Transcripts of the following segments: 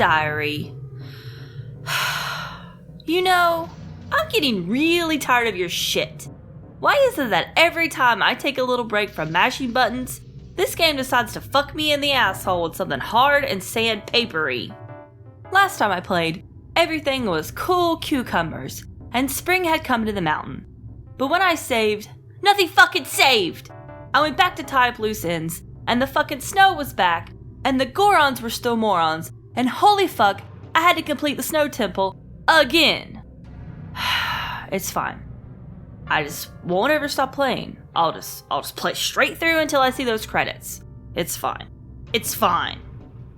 diary. You know, I'm getting really tired of your shit. Why is it that every time I take a little break from mashing buttons, this game decides to fuck me in the asshole with something hard and sandpapery? Last time I played, everything was cool cucumbers, and spring had come to the mountain. But when I saved, nothing fucking saved! I went back to tie up loose ends, and the fucking snow was back, and the Gorons were still morons, and holy fuck, I had to complete the snow temple again. It's fine. I just won't ever stop playing. I'll just play straight through until I see those credits. It's fine. It's fine.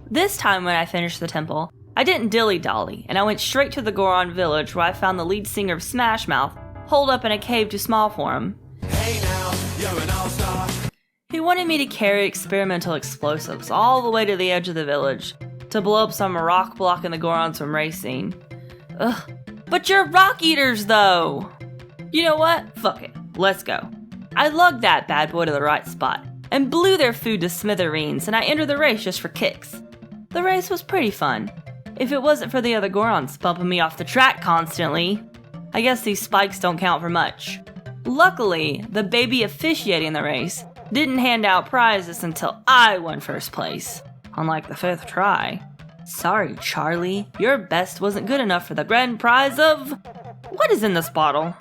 This time when I finished the temple, I didn't dilly-dally, and I went straight to the Goron village where I found the lead singer of Smash Mouth holed up in a cave too small for him. Hey now, you're an all-star. He wanted me to carry experimental explosives all the way to the edge of the village to blow up some rock blocking the Gorons from racing. Ugh. But you're rock eaters, though! You know what? Fuck it. Let's go. I lugged that bad boy to the right spot and blew their food to smithereens, and I entered the race just for kicks. The race was pretty fun, if it wasn't for the other Gorons bumping me off the track constantly. I guess these spikes don't count for much. Luckily, the baby officiating the race didn't hand out prizes until I won first place, on like the 5th try. Sorry, Charlie, your best wasn't good enough for the grand prize of... What is in this bottle?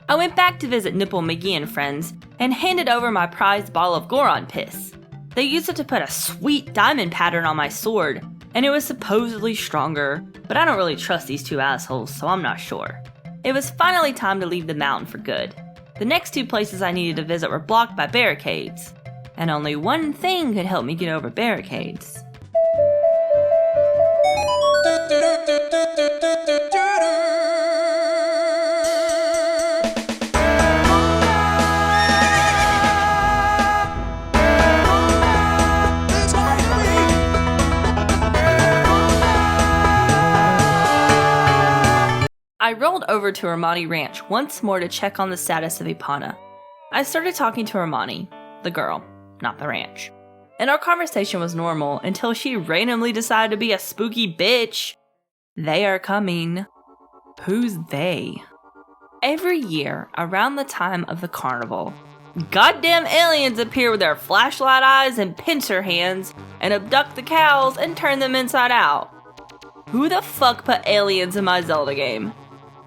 I went back to visit Nipple McGee and friends and handed over my prized bottle of Goron piss. They used it to put a sweet diamond pattern on my sword, and it was supposedly stronger, but I don't really trust these two assholes, so I'm not sure. It was finally time to leave the mountain for good. The next 2 places I needed to visit were blocked by barricades, and only one thing could help me get over barricades. I rolled over to Romani Ranch once more to check on the status of Ipana. I started talking to Romani, the girl, not the ranch. And our conversation was normal until she randomly decided to be a spooky bitch. They are coming. Who's they? Every year, around the time of the carnival, goddamn aliens appear with their flashlight eyes and pincer hands and abduct the cows and turn them inside out. Who the fuck put aliens in my Zelda game?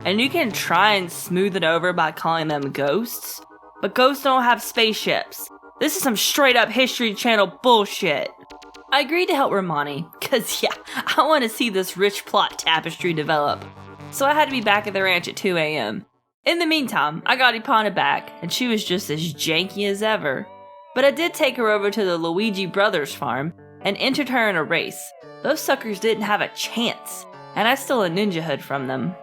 And you can try and smooth it over by calling them ghosts, but ghosts don't have spaceships. This is some straight up History Channel bullshit. I agreed to help Romani, cause yeah, I want to see this rich plot tapestry develop. So I had to be back at the ranch at 2 a.m. In the meantime, I got Ipana back, and she was just as janky as ever. But I did take her over to the Luigi Brothers farm, and entered her in a race. Those suckers didn't have a chance, and I stole a ninja hood from them.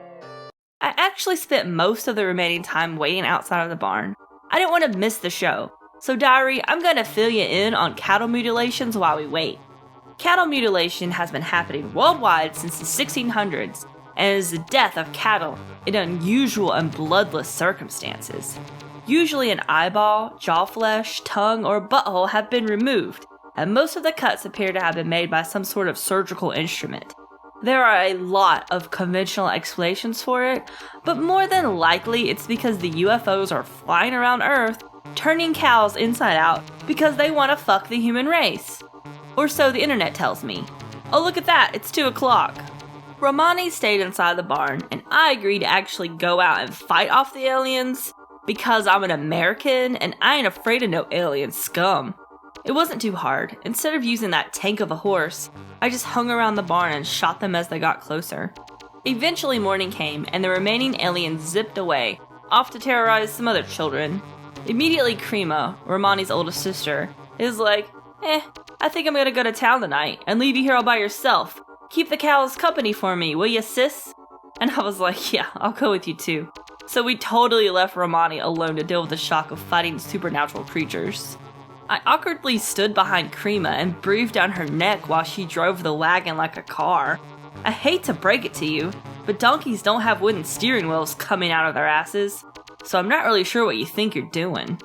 I actually spent most of the remaining time waiting outside of the barn. I didn't want to miss the show, so diary, I'm going to fill you in on cattle mutilations while we wait. Cattle mutilation has been happening worldwide since the 1600s, and is the death of cattle in unusual and bloodless circumstances. Usually an eyeball, jaw flesh, tongue, or butthole have been removed, and most of the cuts appear to have been made by some sort of surgical instrument. There are a lot of conventional explanations for it, but more than likely it's because the UFOs are flying around Earth, turning cows inside out because they want to fuck the human race. Or so the internet tells me. Oh, look at that, it's 2 o'clock. Romani stayed inside the barn, and I agreed to actually go out and fight off the aliens because I'm an American and I ain't afraid of no alien scum. It wasn't too hard. Instead of using that tank of a horse, I just hung around the barn and shot them as they got closer. Eventually morning came, and the remaining aliens zipped away, off to terrorize some other children. Immediately Krima, Romani's oldest sister, is like, I think I'm gonna go to town tonight and leave you here all by yourself. Keep the cows company for me, will ya, sis? And I was like, yeah, I'll go with you too. So we totally left Romani alone to deal with the shock of fighting supernatural creatures. I awkwardly stood behind Krima and breathed down her neck while she drove the wagon like a car. I hate to break it to you, but donkeys don't have wooden steering wheels coming out of their asses, so I'm not really sure what you think you're doing.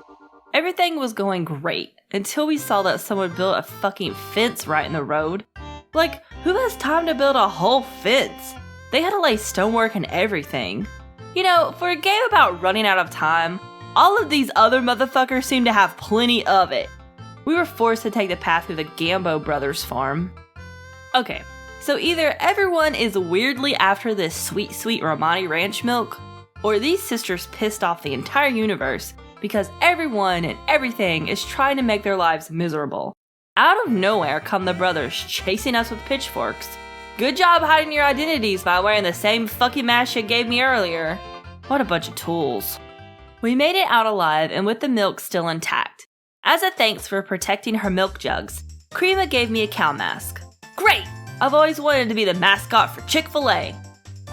Everything was going great until we saw that someone built a fucking fence right in the road. Like, Who has time to build a whole fence? They had to lay stonework and everything. You know, for a game about running out of time, all of these other motherfuckers seem to have plenty of it. We were forced to take the path through the Gambo brothers' farm. Okay, so either everyone is weirdly after this sweet, sweet Romani Ranch milk, or these sisters pissed off the entire universe because everyone and everything is trying to make their lives miserable. Out of nowhere come the brothers chasing us with pitchforks. Good job hiding your identities by wearing the same fucking mask you gave me earlier. What a bunch of tools. We made it out alive and with the milk still intact. As a thanks for protecting her milk jugs, Creama gave me a cow mask. Great! I've always wanted to be the mascot for Chick-fil-A.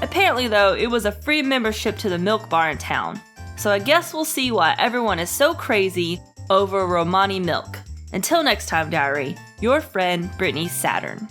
Apparently though, it was a free membership to the milk bar in town. So I guess we'll see why everyone is so crazy over Romani milk. Until next time, diary, your friend Brittany Saturn.